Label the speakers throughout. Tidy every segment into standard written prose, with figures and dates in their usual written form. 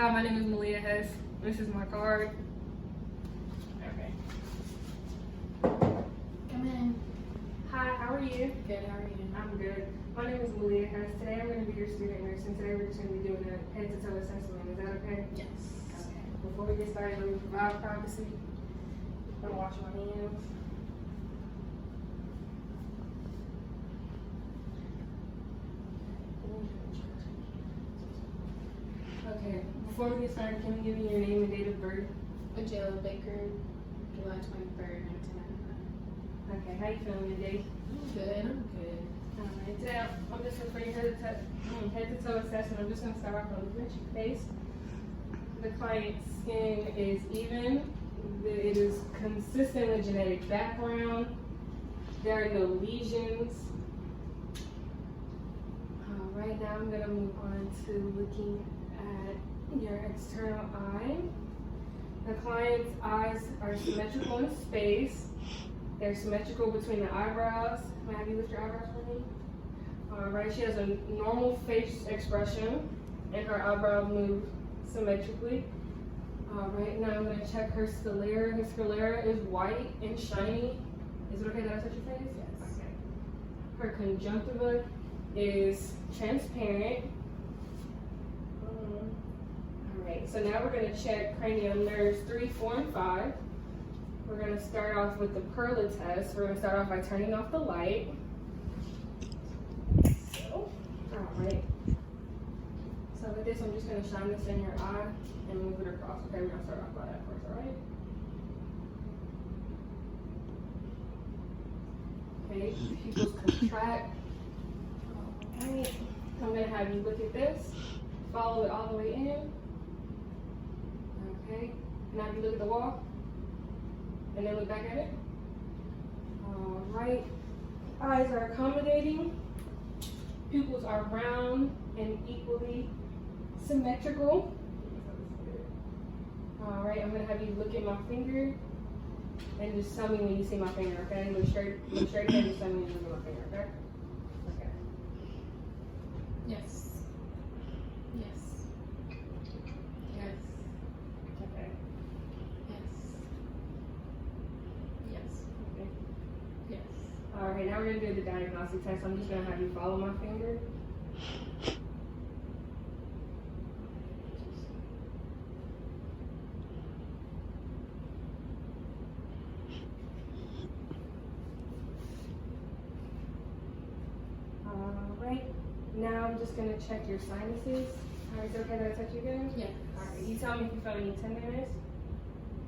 Speaker 1: Hi, my name is Malia Hess. This is my card. Okay.
Speaker 2: Come in.
Speaker 1: Hi, how are you?
Speaker 2: Good, how are you?
Speaker 1: I'm good. My name is Malia Hess. Today I'm going to be your student nurse, and today we're just going to be doing a head-to-toe assessment. Is that okay?
Speaker 2: Yes.
Speaker 1: Okay. Before we get started, let me provide privacy. I'm going to wash my hands. Okay, before we get started, can you give me your name and date of birth?
Speaker 2: Angela Baker, July 23rd, 1999.
Speaker 1: Okay, how you feeling today?
Speaker 2: I'm good, I'm good.
Speaker 1: Alright, today I'm just going for your head-to-toe assessment. I'm just going to start off by looking at your face. The client's skin is even. It is consistent with genetic background. There are no lesions. Alright, now I'm going to move on to looking at your external eye. The client's eyes are symmetrical in space. They're symmetrical between the eyebrows. May I have you lift your eyebrows for me? Alright, she has a normal face expression and her eyebrows move symmetrically. Alright, now I'm going to check her sclera. Her sclera is white and shiny. Is it okay that I touch your face?
Speaker 2: Yes.
Speaker 1: Okay. Her conjunctiva is transparent. Alright, so now we're going to check cranial nerves 3, 4, and 5. We're going to start off with the Perla test. We're going to start off by turning off the light. So, alright. So with this, I'm just going to shine this in your eye and move it across. Okay, we're going to start off by that first, alright? Okay, pupils contract. Alright, I'm going to have you look at this. Follow it all the way in. Okay, now you look at the wall. And then look back at it. Alright. Eyes are accommodating. Pupils are round and equally symmetrical. Alright, I'm going to have you look at my finger and just tell me when you see my finger, okay? Look straight ahead and just tell me when you look at my finger, okay? Okay.
Speaker 2: Yes. Yes. Yes.
Speaker 1: Okay.
Speaker 2: Yes. Yes.
Speaker 1: Okay.
Speaker 2: Yes.
Speaker 1: Alright, now we're going to do the diagnostic test. I'm just going to have you follow my finger. Alright, now I'm just going to check your sinuses. Alright, is it okay that I touch you again?
Speaker 2: Yes.
Speaker 1: Alright, you tell me if you feel any tenderness,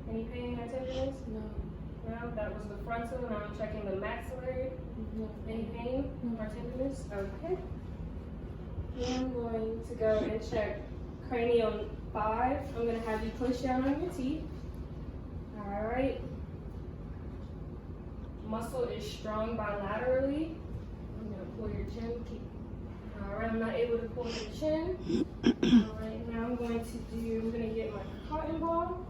Speaker 1: any pain or tenderness?
Speaker 2: No.
Speaker 1: No, that was the frontal. Now I'm checking the maxillary.
Speaker 2: No.
Speaker 1: Any pain or tenderness? Okay. Now I'm going to go and check cranial 5. I'm going to have you push down on your teeth. Alright. Muscle is strong bilaterally. I'm going to pull your chin. Alright, I'm not able to pull your chin. Alright, now I'm going to get my cotton ball.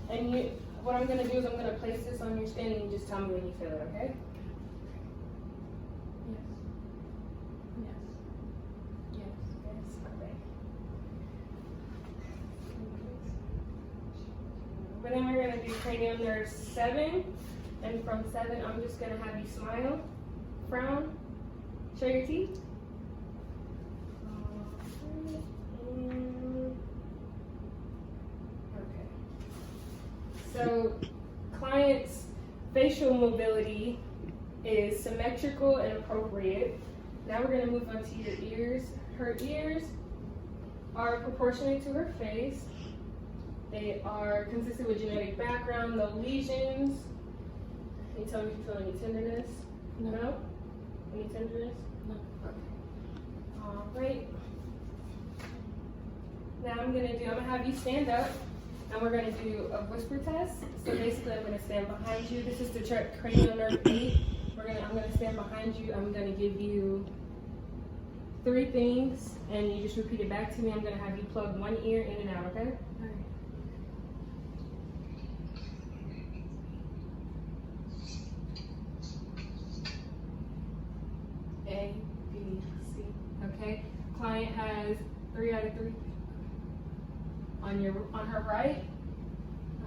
Speaker 1: And what I'm going to do is I'm going to place this on your skin and you just tell me when you feel it, okay?
Speaker 2: Yes. Yes. Yes.
Speaker 1: Yes, okay. But then we're going to do cranial nerve 7. And from 7, I'm just going to have you smile, frown, show your teeth. Okay. So, client's facial mobility is symmetrical and appropriate. Now we're going to move on to your ears. Her ears are proportionate to her face. They are consistent with genetic background, no lesions. Can you tell me if you feel any tenderness?
Speaker 2: No.
Speaker 1: No? Any tenderness?
Speaker 2: No.
Speaker 1: Okay. Alright. Now I'm gonna have you stand up and we're gonna do a whisper test. So basically I'm gonna stand behind you. This is to check cranial nerve 8. I'm gonna stand behind you. I'm gonna give you 3 things and you just repeat it back to me. I'm gonna have you plug one ear in and out, okay?
Speaker 2: Alright.
Speaker 1: A, B, C. Okay. Client has 3 out of 3 on on her right.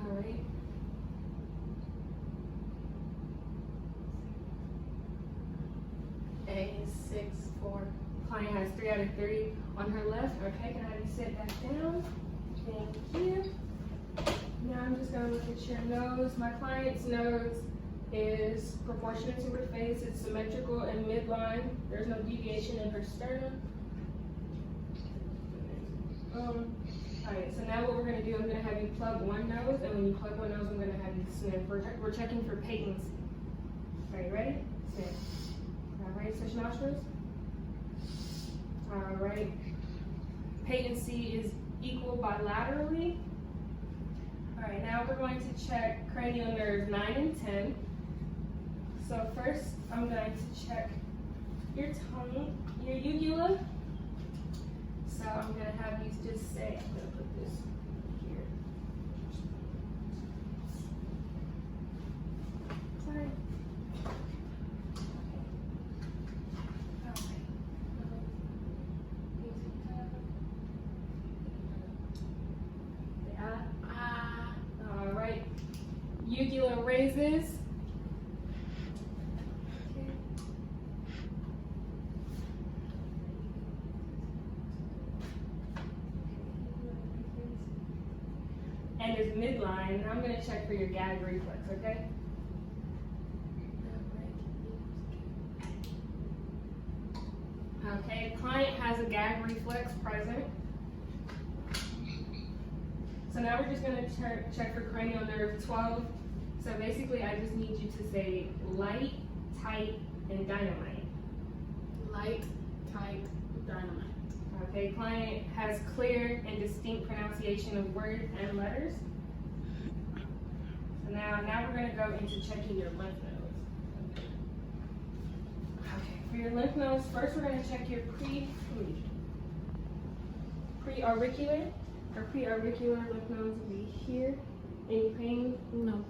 Speaker 1: All right.
Speaker 2: A6-4.
Speaker 1: Client has 3 out of 3 on her left. Okay, can I have you sit back down? Thank you. Now I'm just gonna look at your nose. My client's nose is proportionate to her face. It's symmetrical and midline. There's no deviation in her sternum. Alright, so now what we're gonna do, I'm gonna have you plug one nose, and when you plug one nose, I'm gonna have you sniff. We're checking for patency. Are you ready? Sniff. Alright, switch nostrils. Alright. Patency is equal bilaterally. Alright, now we're going to check cranial nerves 9 and 10. So first, I'm going to check your tongue, your uvula. So I'm going to have you just say, I'm going to put this here. Sorry. All right. Uvula raises. And is midline. And I'm going to check for your gag reflex, okay? Okay, client has a gag reflex present. So now we're just going to check for cranial nerve 12. So basically, I just need you to say light, tight, and dynamite.
Speaker 2: Light, tight, dynamite.
Speaker 1: Okay, client has clear and distinct pronunciation of words and letters. So now we're going to go into checking your lymph nodes. Okay, for your lymph nodes, first we're going to check your pre-auricular. Her pre-auricular lymph nodes will be here. Any pain?
Speaker 2: No.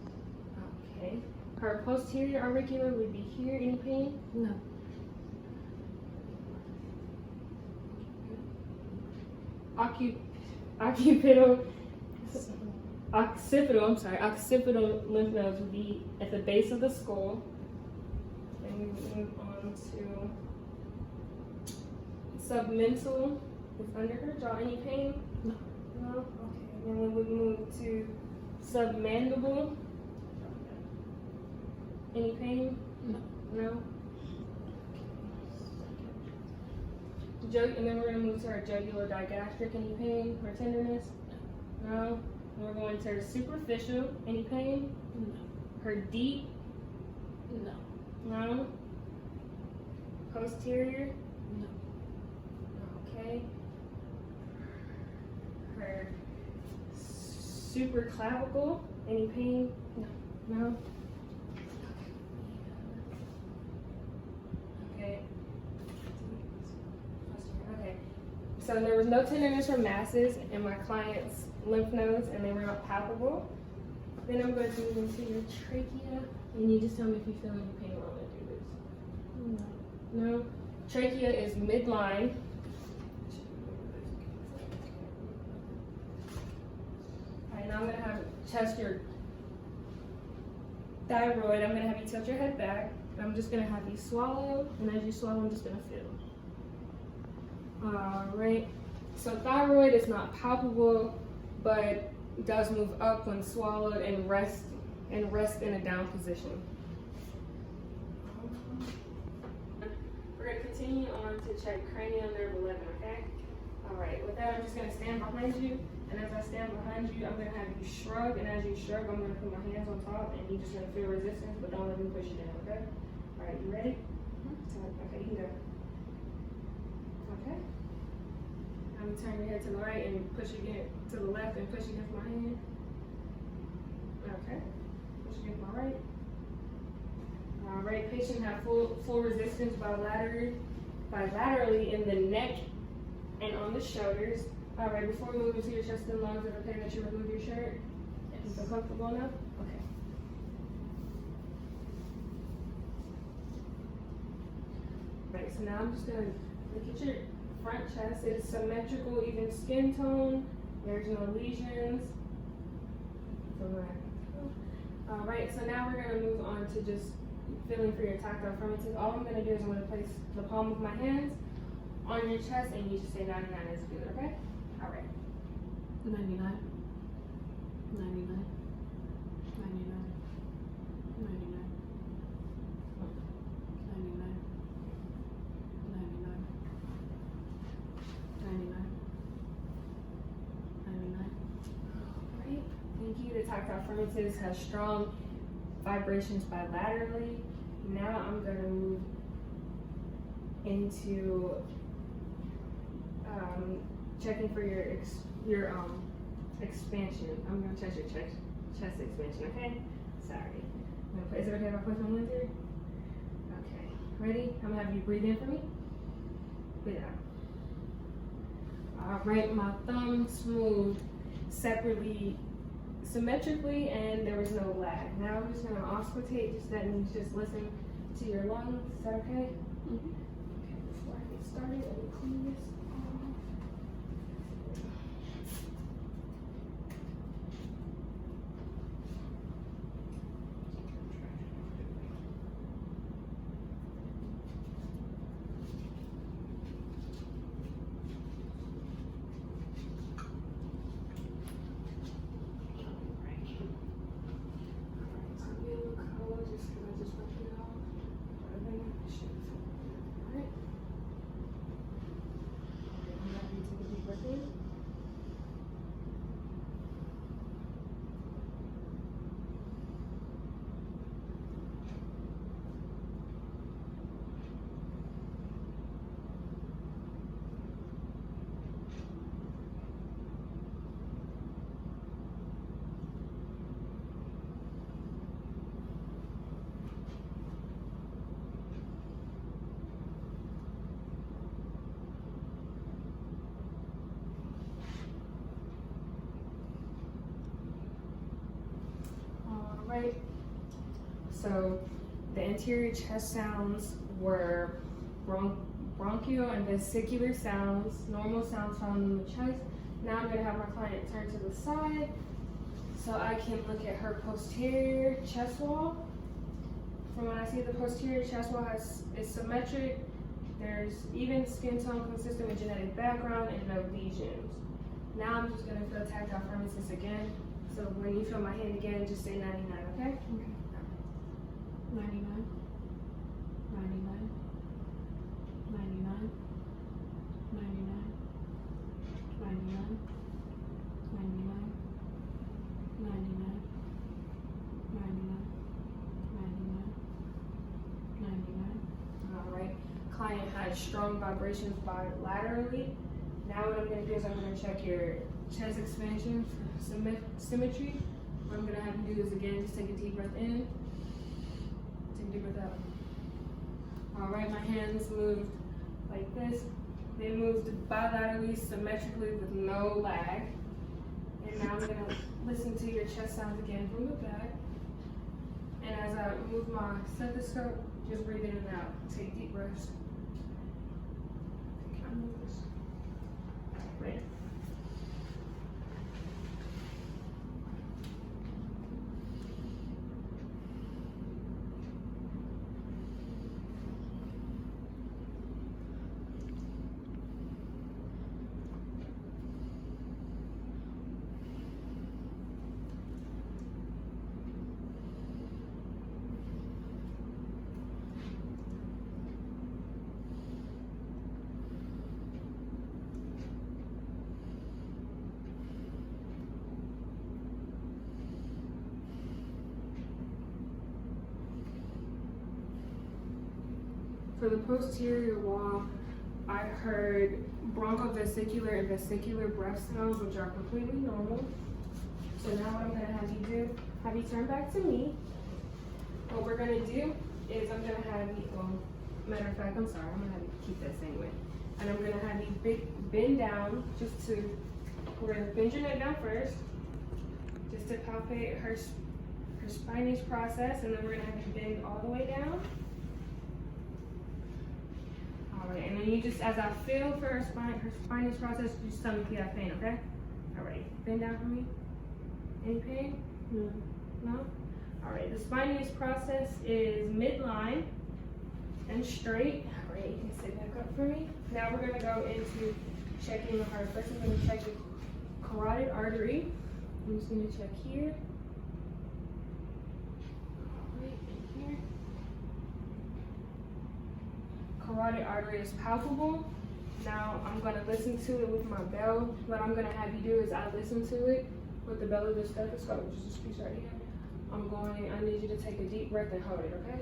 Speaker 1: Okay. Her posterior auricular would be here. Any pain?
Speaker 2: No.
Speaker 1: Occipital lymph nodes would be at the base of the skull. Then we move on to submental. It's under her jaw. Any pain?
Speaker 2: No.
Speaker 1: No? Okay. Then we would move to submandible. Any pain?
Speaker 2: No.
Speaker 1: No? And then we're going to move to our jugular digastric. Any pain or tenderness? No? And we're going to her superficial. Any pain?
Speaker 2: No.
Speaker 1: Her deep?
Speaker 2: No.
Speaker 1: No? Posterior?
Speaker 2: No.
Speaker 1: Okay. Her supraclavicle? Any pain?
Speaker 2: No.
Speaker 1: No? Okay. Okay. So there was no tenderness or masses in my client's lymph nodes, and they were not palpable. Then I'm going to move into your trachea, and you just tell me if you feel any pain while I do this.
Speaker 2: No.
Speaker 1: No? Trachea is midline. Alright, now I'm going to have test your thyroid. I'm going to have you tilt your head back. I'm just going to have you swallow, and as you swallow, I'm just going to feel. Alright, so thyroid is not palpable, but does move up when swallowed and rest in a down position. We're going to continue on to check cranial nerve 11, okay? Alright, with that, I'm just going to stand behind you, and as I stand behind you, I'm going to have you shrug, and as you shrug, I'm going to put my hands on top, and you're just going to feel resistance, but don't let me push you down, okay? Alright, you ready? Okay, you can go. Okay. I'm gonna turn your head to the right and push again to the left and push against my hand. Okay. Push against my right. Alright, patient have full resistance bilaterally in the neck and on the shoulders. Alright, before we move into your chest and lungs, is it okay that you remove your shirt? You feel comfortable enough? Okay. Right, so now I'm just gonna look at your front chest. It's symmetrical, even skin tone, There's no lesions. Alright, so now we're gonna move on to just feeling for your tactile affirmatives. All I'm gonna do is I'm gonna place the palm of my hands on your chest and you just say 99 is good, okay? Alright.
Speaker 2: 99. 99. 99. 99. 99. 99. 99. 99.
Speaker 1: Alright, thank you. The tactile affirmatives has strong vibrations bilaterally. Now I'm gonna move into checking for your expansion. I'm gonna check your chest expansion, okay? Sorry. Is it okay if I put some hands here? Okay. Ready? I'm gonna have you breathe in for me. Breathe out. Alright, my thumbs moved separately, symmetrically, and there was no lag. Now I'm just gonna auscultate. That means just listen to your lungs. Is that okay?
Speaker 2: Mm-hmm.
Speaker 1: Okay, before I get started, let me clean this off. Right. So the anterior chest sounds were bronchial and vesicular sounds, normal sounds found in the chest. Now I'm gonna have my client turn to the side so I can look at her posterior chest wall. From what I see, the posterior chest wall is symmetric. There's even skin tone consistent with genetic background and no lesions. Now I'm just gonna feel tactile affirmatives again. So when you feel my hand again, just say 99, okay?
Speaker 2: Okay. 99. 99. 99. 99. 99. 99. 99. 99. 99.
Speaker 1: All right. Client has strong vibrations bilaterally. Now what I'm gonna do is I'm gonna check your chest expansion for symmetry. What I'm gonna have you do is again, just take a deep breath in, take a deep breath out. All right, my hands moved like this. They moved bilaterally, symmetrically with no lag. And now I'm gonna listen to your chest sounds again from the back. And as I move my stethoscope, just breathe in and out. Take deep breaths. Can I move this? Right. For the posterior wall, I heard bronchovesicular and vesicular breath sounds, which are completely normal. So now what I'm gonna have you do, have you turn back to me. What we're gonna do is I'm gonna have you, matter of fact, I'm sorry, I'm gonna have you keep that same way. And I'm gonna have you bend down, we're gonna bend your neck down first, just to palpate her spinous process, and then we're gonna have you bend all the way down. Alright, and then you just, as I feel for her spinous process, you just tell me if you have pain, okay? Alright. Bend down for me. Any pain?
Speaker 2: No.
Speaker 1: No? Alright, the spinous process is midline and straight. Alright, you can sit back up for me. Now we're gonna go into checking the heart. First I'm gonna check the carotid artery. I'm just gonna check here. Alright, and here. Carotid artery is palpable. Now I'm gonna listen to it with my bell. What I'm gonna have you do is I listen to it with the bell of the stethoscope, which is this piece right here. I need you to take a deep breath and hold it, okay?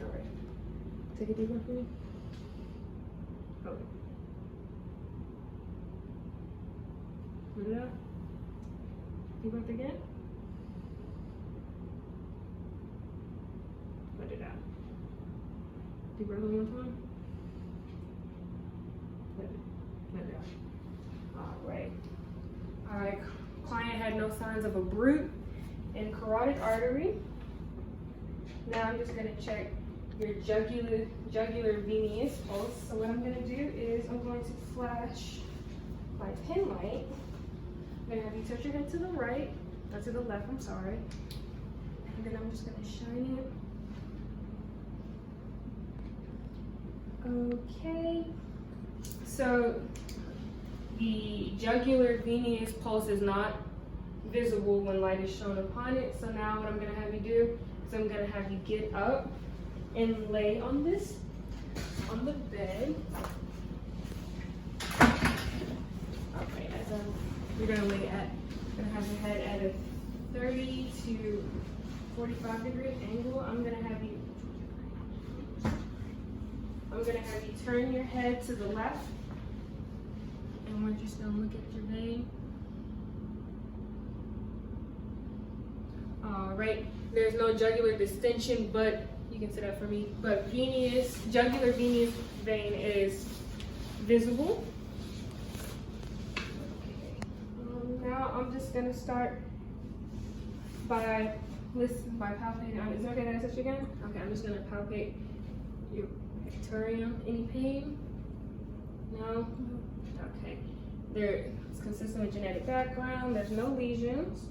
Speaker 1: All right. Take a deep breath for me. Hold it. Put it out. Deep breath again. Let it out. Deep breath one more time. Let it out. All right. All right. Client had no signs of a bruit in carotid artery. Now I'm just gonna check your jugular venous pulse. So what I'm gonna do is I'm going to flash my pen light. I'm gonna have you touch your head to the right, not to the left, I'm sorry. And then I'm just gonna shine it. Okay. So the jugular venous pulse is not visible when light is shown upon it. So now what I'm gonna have you do is I'm gonna have you get up and lay on the bed. Okay, you're gonna have your head at a 30 to 45 degree angle. I'm gonna have you turn your head to the left. And we're just gonna look at your vein. All right, there's no jugular distension, but you can sit up for me. But jugular venous vein is visible. Okay. Now I'm just gonna start by palpating. Is it okay that I touch you again? Okay, I'm just gonna palpate your ectorium. Any pain? No? Okay. It's consistent with genetic background. There's no lesions.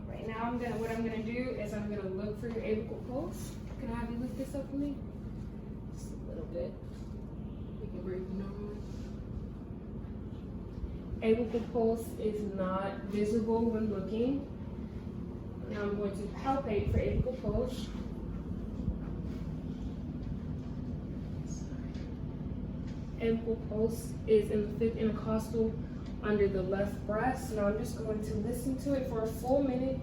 Speaker 1: Right now, what I'm gonna do is I'm gonna look for your apical pulse. Can I have you lift this up for me? Just a little bit. You can breathe normally. Apical pulse is not visible when looking. Now I'm going to palpate for apical pulse. Apical pulse is in the fifth intercostal under the left breast. Now I'm just going to listen to it for a full minute.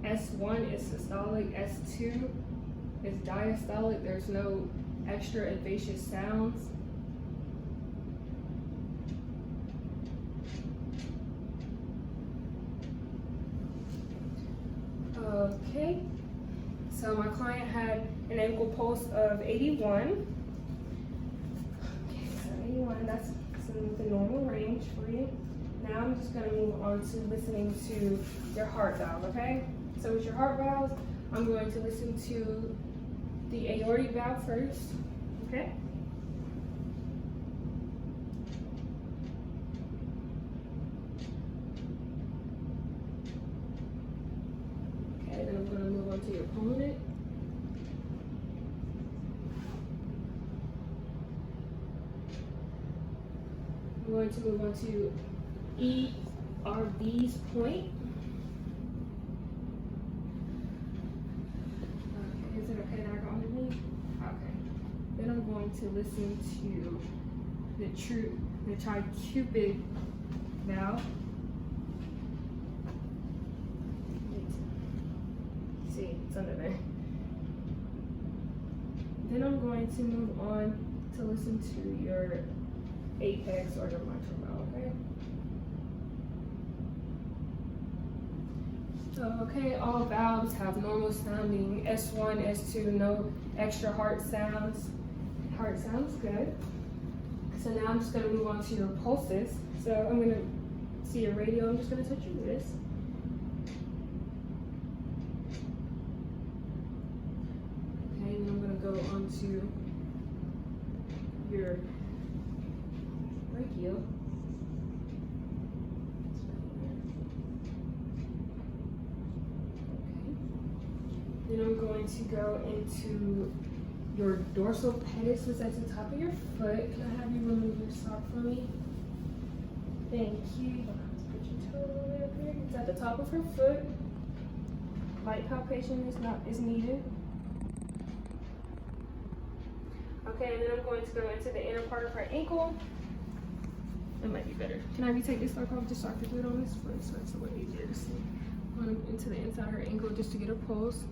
Speaker 1: S1 is systolic, S2 is diastolic. There's no extra advasious sounds. Okay, so my client had an apical pulse of 81. Okay, so 81, that's in the normal range for you. Now I'm just gonna move on to listening to your heart valve, okay? So with your heart valves, I'm going to listen to the aortic valve first, okay? Okay, then I'm going to move on to your pulmonary. I'm going to move on to ERV's point. Okay, is it okay that I go underneath? Okay. Then I'm going to listen to the tricuspid valve. See, it's under there. Then I'm going to move on to listen to your apex or your mitral valve, okay? Okay, all valves have normal sounding S1, S2, no extra heart sounds. Heart sounds good. So now I'm just gonna move on to your pulses. So I'm gonna see your radio. I'm just gonna touch your wrist. Okay, and I'm gonna go on to your brachial. Okay. Then I'm going to go into your dorsal pedis, which is at the top of your foot. Can I have you remove your sock for me? Thank you. Put your toe all the way up here. It's at the top of her foot. Light palpation is needed. Okay, and then I'm going to go into the inner part of her ankle. It might be better. Can I retake this sock off just so I can do it on this foot so it's a little easier to see? Going into the inside of her ankle just to get a pulse.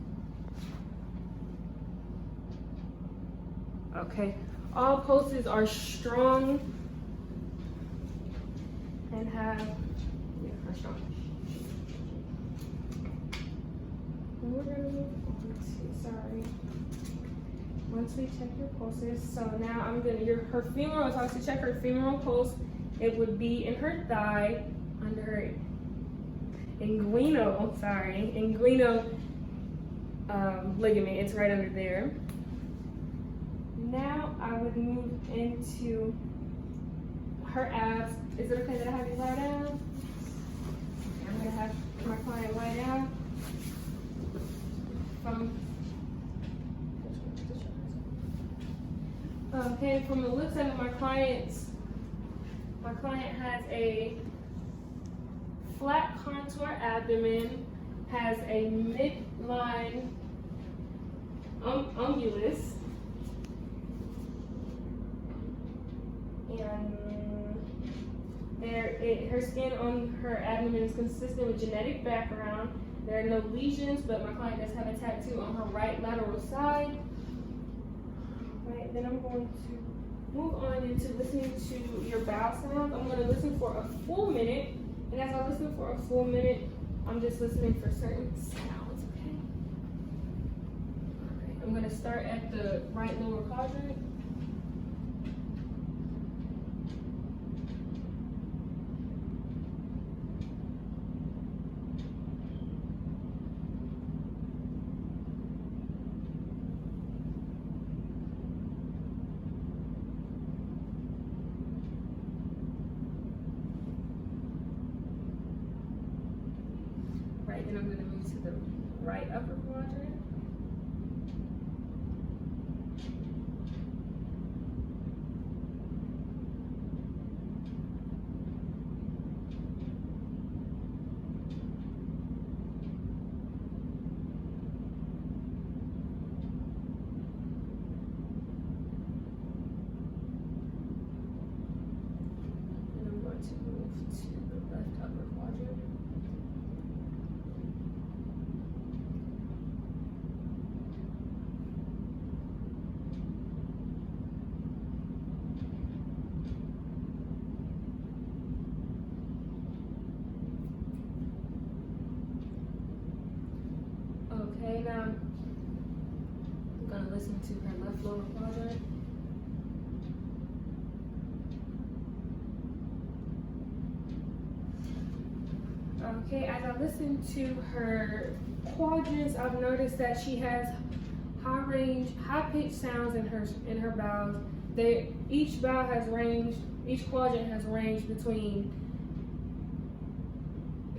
Speaker 1: Okay, all pulses are strong and have, are strong. And we're gonna move on to, sorry. Once we check your pulses, so now I'm gonna, her femoral, if I was to check her femoral pulse, it would be in her thigh, under her inguinal ligament, it's right under there. Now I would move into her abs. Is it okay that I have you lie down? I'm gonna have my client lie down. Okay, from the looks of it, my client has a flat contour abdomen, has a midline umbilus, and her skin on her abdomen is consistent with genetic background. There are no lesions, but my client does have a tattoo on her right lateral side. Right, then I'm going to move on into listening to your bowel sounds. I'm going to listen for a full minute, and as I listen for a full minute, I'm just listening for certain sounds, okay? All right, I'm going to start at the right lower quadrant. Then I'm going to move to the right upper quadrant. And I'm going to move to the left upper quadrant. Okay, now I'm going to listen to her left lower quadrant. Okay, as I listen to her quadrants, I've noticed that she has high-pitched sounds in her bowels. Each quadrant has range between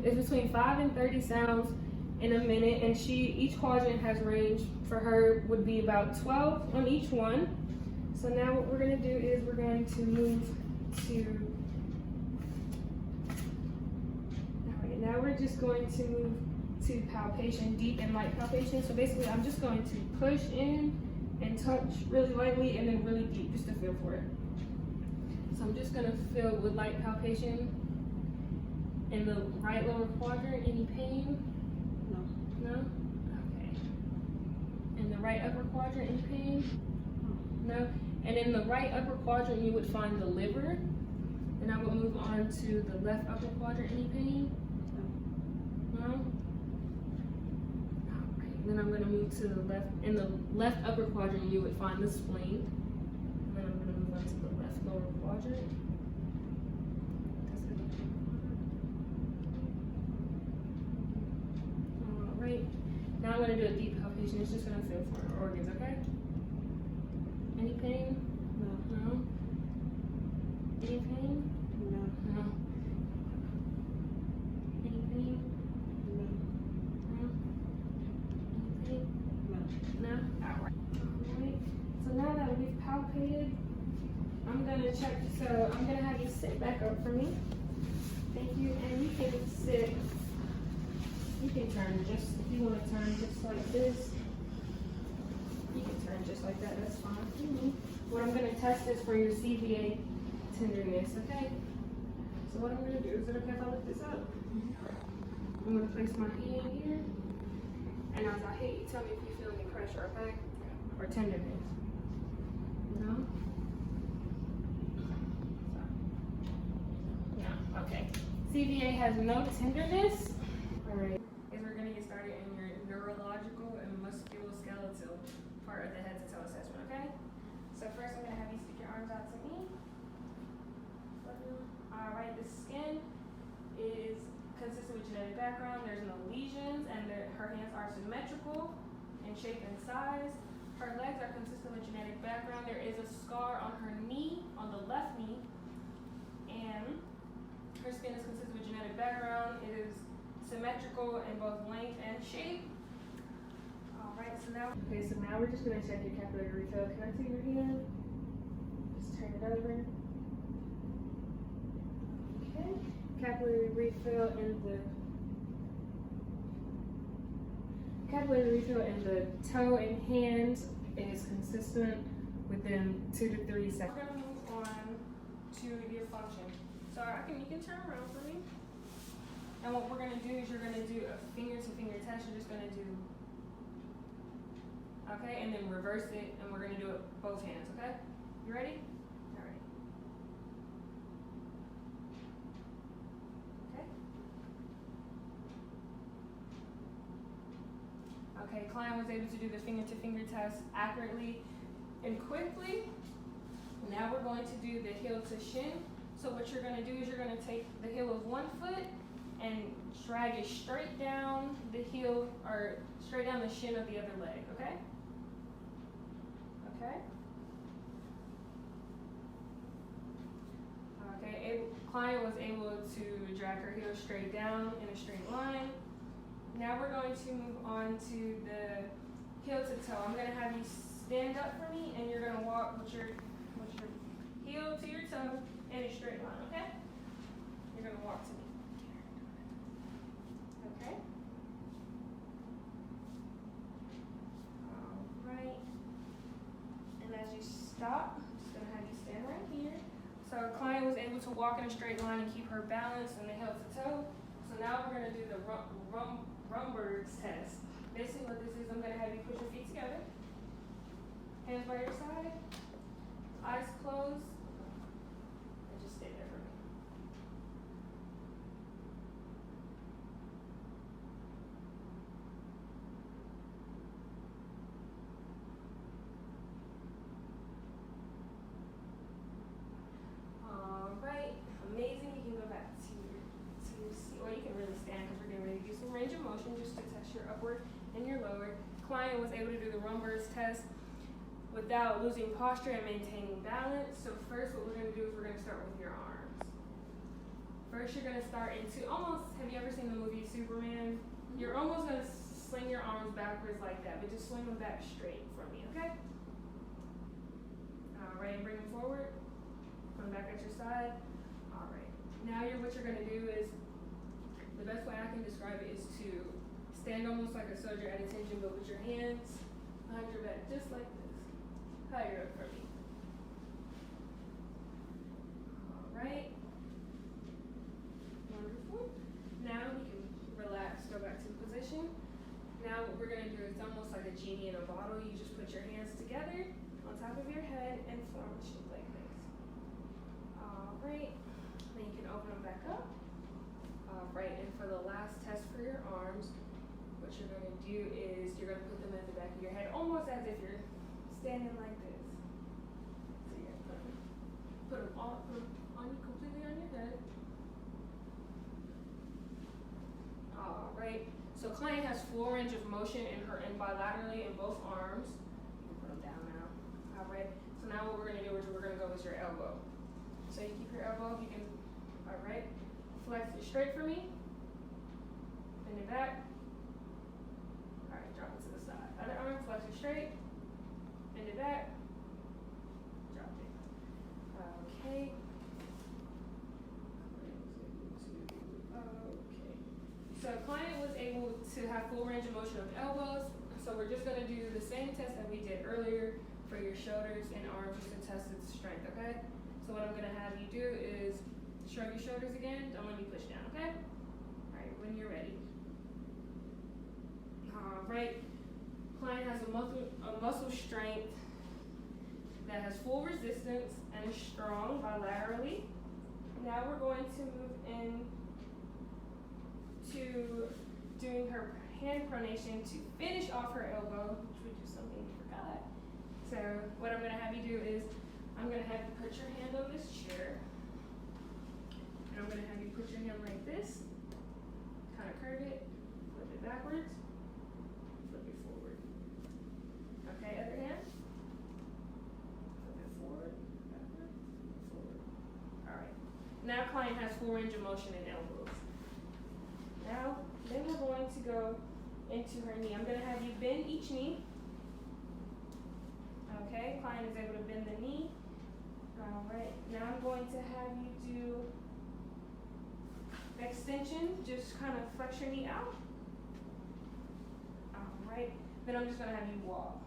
Speaker 1: 5 and 30 sounds in a minute, and each quadrant has range for her would be about 12 on each one. So now what we're going to do is we're going to move to, now we're just going to move to palpation, deep and light palpation. So basically I'm just going to push in and touch really lightly and then really deep just to feel for it. So I'm just going to feel with light palpation in the right lower quadrant. Any pain? No? Okay. In the right upper quadrant, any pain? No? And in the right upper quadrant, you would find the liver. Then I would move on to the left upper quadrant. Any pain? No? Okay. Then I'm going to move to the left. In the left upper quadrant, you would find the spleen. And then I'm going to move on to the left lower quadrant. quadrant. That's the left hand quadrant. Alright. Now I'm gonna do a deep palpation. It's just gonna feel for our organs, okay? Any pain?
Speaker 2: No.
Speaker 1: No? Any pain?
Speaker 2: No.
Speaker 1: No. Any pain?
Speaker 2: No.
Speaker 1: No? Any pain?
Speaker 2: No.
Speaker 1: No? Alright. Alright. So now that we've palpated, I'm gonna check. So I'm gonna have you sit back up for me. Thank you. And you can sit. You can turn just, if you want to turn just like this. You can turn just like that. That's fine. What I'm gonna test is for your CVA tenderness. Okay. So what I'm gonna do is it okay if I lift this up? I'm gonna place my hand here. And as I hit you, tell me if you feel any pressure, okay? Or tenderness. No? No, okay. CVA has no tenderness. Alright. Is we're gonna get started in your neurological and musculoskeletal part of the head to toe assessment, okay? So first I'm gonna have you stick your arms out to me. Alright, the skin is consistent with genetic background. There's no lesions, and her hands are symmetrical in shape and size. Her legs are consistent with genetic background. There is a scar on her knee, on the left knee, and her skin is consistent with genetic background. It is symmetrical in both length and shape. Alright, so now we're just gonna check your capillary refill. Can I see your hand? Just turn it over. Okay. Capillary refill in the toe and hand is consistent within 2 to 3 seconds. We're gonna move on to your function. So you can turn around for me. And what we're gonna do is you're gonna do a finger to finger test. You're just gonna do, okay, and then reverse it, and we're gonna do it both hands, okay? You ready? All right. Okay, client was able to do the finger-to-finger test accurately and quickly. Now we're going to do the heel to shin. So what you're gonna do is you're gonna take the heel of one foot and drag it straight down the heel, or straight down the shin of the other leg, okay? Okay? Okay, client was able to drag her heel straight down in a straight line. Now we're going to move on to the heel to toe. I'm gonna have you stand up for me, and you're gonna walk with your heel to your toe in a straight line, okay? You're gonna walk to me. Okay? Alright. And as you stop, I'm just gonna have you stand right here. So our client was able to walk in a straight line and keep her balance in the heel to toe. So now we're gonna do the Rumberg's test. Basically what this is, I'm gonna have you put your feet together. Hands by your side. Eyes closed. And just stay there for me. Alright, amazing. You can go back to your seat, or you can really stand because we're getting ready to do some range of motion just to test your upward and your lower. Client was able to do the Rumberg's test without losing posture and maintaining balance. So first what we're gonna do is we're gonna start with your arms. First you're gonna start into almost, have you ever seen the movie Superman? You're almost gonna sling your arms backwards like that, but just swing them back straight for me, okay? Alright, bring them forward. Come back at your side. Alright. Now what you're gonna do is, the best way I can describe it is to stand almost like a soldier at attention, but with your hands behind your back, just like this. Higher up for me. Alright. Wonderful. Now we can relax, go back to position. Now what we're gonna do is almost like a genie in a bottle. You just put your hands together on top of your head and form a shape like this. Alright. Then you can open them back up. Alright, and for the last test for your arms, what you're gonna do is you're gonna put them at the back of your head, almost as if you're standing like this. So you're gonna put put them all on you, completely on your head. All right. So client has full range of motion in her and bilaterally in both arms. You can put them down now. All right. So now what we're gonna do is we're gonna go with your elbow. So you keep your elbow. You can. All right. Flex it straight for me. Bend it back. All right. Drop it to the side. Other arm. Flex it straight. Bend it back. Drop it. Okay. Okay. So client was able to have full range of motion of elbows. So we're just gonna do the same test that we did earlier for your shoulders and arms just to test its strength, okay? So what I'm gonna have you do is shrug your shoulders again. Don't let me push down, okay? All right, when you're ready. All right. Client has a muscle strength that has full resistance and is strong bilaterally. Now we're going to move in to doing her hand pronation to finish off her elbow, which was just something we forgot. So what I'm gonna have you do is I'm gonna have you put your hand on this chair, and I'm gonna have you put your hand like this, kind of curve it, flip it backwards, flip it forward. Okay, other hand. Flip it forward, backward, forward. All right. Now client has full range of motion in elbows. Now, then we're going to go into her knee. I'm going to have you bend each knee. Okay, client is able to bend the knee. All right, now I'm going to have you do extension. Just kind of flex your knee out. All right, then I'm just going to have you walk.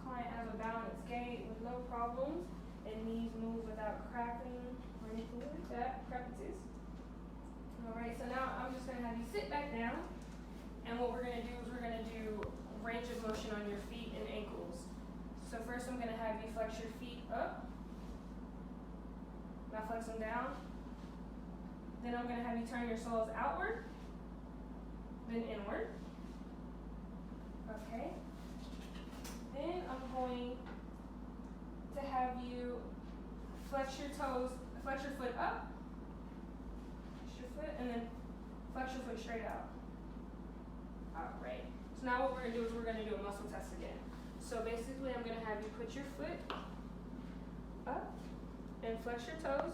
Speaker 1: Client has a balanced gait with no problems, and knees move without cracking or anything like that, crevices. All right, so now I'm just gonna have you sit back down, and what we're gonna do is we're gonna do range of motion on your feet and ankles. So first I'm gonna have you flex your feet up, now flex them down. Then I'm gonna have you turn your soles outward, then inward. Okay. Then I'm going to have you flex your toes, flex your foot up, foot, and then flex your foot straight out. All right. So now what we're gonna do is we're gonna do a muscle test again. So basically, I'm gonna have you put your foot up and flex your toes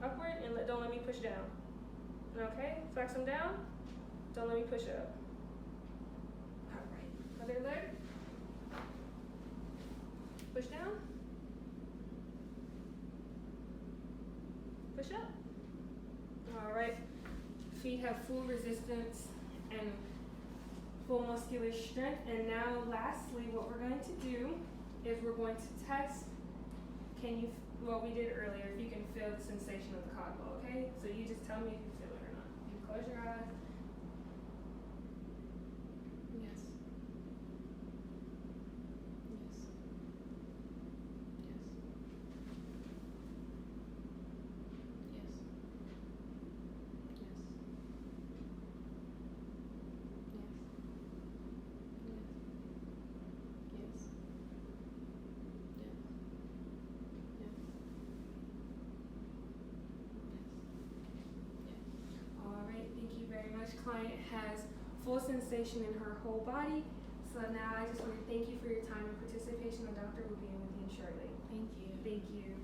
Speaker 1: upward, and don't let me push down. Okay. Flex them down. Don't let me push up. All right. Other leg. Push down. Push up. All right. Feet have full resistance and full muscular strength. And now lastly, what we're going to do is we're going to test, what we did earlier, if you can feel the sensation of the cogwheel, okay? So you just tell me if you feel it or not. You close your eyes.
Speaker 2: Yes. Yes. Yes. Yes. Yes. Yes. Yes.
Speaker 1: All right, thank you very much. Client has full sensation in her whole body. So now I just want to thank you for your time and participation. The doctor will be in with you shortly.
Speaker 2: Thank you.
Speaker 1: Thank you.